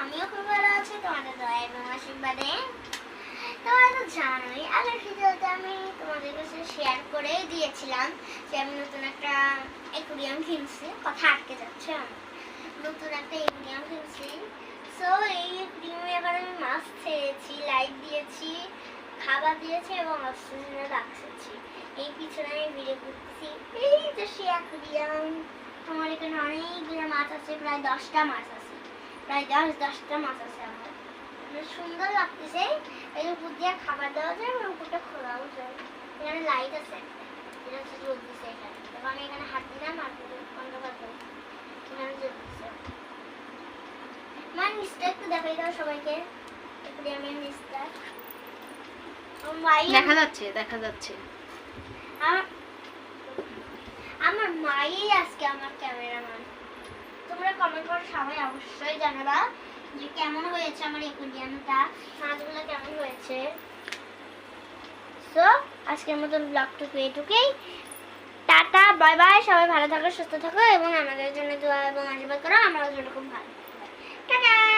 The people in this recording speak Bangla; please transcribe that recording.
আমিও খুব ভালো আছি তোমাদের দয়া এবং আশীর্বাদে। তোমরা তো জানোই আগের ভিডিওতে আমি তোমাদের কাছে শেয়ার করেই দিয়েছিলাম যে আমি নতুন একটা অ্যাকুরিয়াম কিনছি। কথা আটকে যাচ্ছে আমার। নতুন একটা অ্যাকুরিয়াম কিনছি। সো এই অ্যাকুরিয়ামে এবার আমি মাছ ছেড়েছি, লাইট দিয়েছি, খাবার দিয়েছি এবং অক্সিজেনে রাখছি। এই পিছনে আমি ভিডিও করতেছি। এই যে সে অ্যাকুরিয়াম, আমার এখানে অনেকগুলো মাছ আছে, প্রায় 10টা মাছ আছে, প্রায় 10টা মাছ আছে আমার। সুন্দর লাগতেছে। এই উপর দিয়ে খাবার দেওয়া যায় এবং উপরটা খোলাও যায়। এখানে লাইট আছে, এটা হচ্ছে জ্বলতেছে এখানে। এবং আমি এখানে হাত দিলাম আর বন্ধ করবো, এখানে জ্বলতেছে। আমার নিচটা একটু দেখাই দাও সবাইকে, অ্যাকুরিয়ামের নিচটা দেখা যাচ্ছে, দেখা যাচ্ছে। আমার মাই আজকে আমার ক্যামেরাম্যান। তোমরা কমেন্ট করে সবাই অবশ্যই জানাবা যে কেমন হয়েছে আমার অ্যাকুরিয়ামটা, মাছগুলো কেমন হয়েছে। সো আজকের মতন ব্লগটুকু এটুকুই। Tata, bye bye. সবাই ভালো থাকো, সুস্থ থাকো এবং আমাদের জন্য দোয়া এবং আশীর্বাদ করো। আমরাও যেন খুব ভালো থাকবো। টাটা।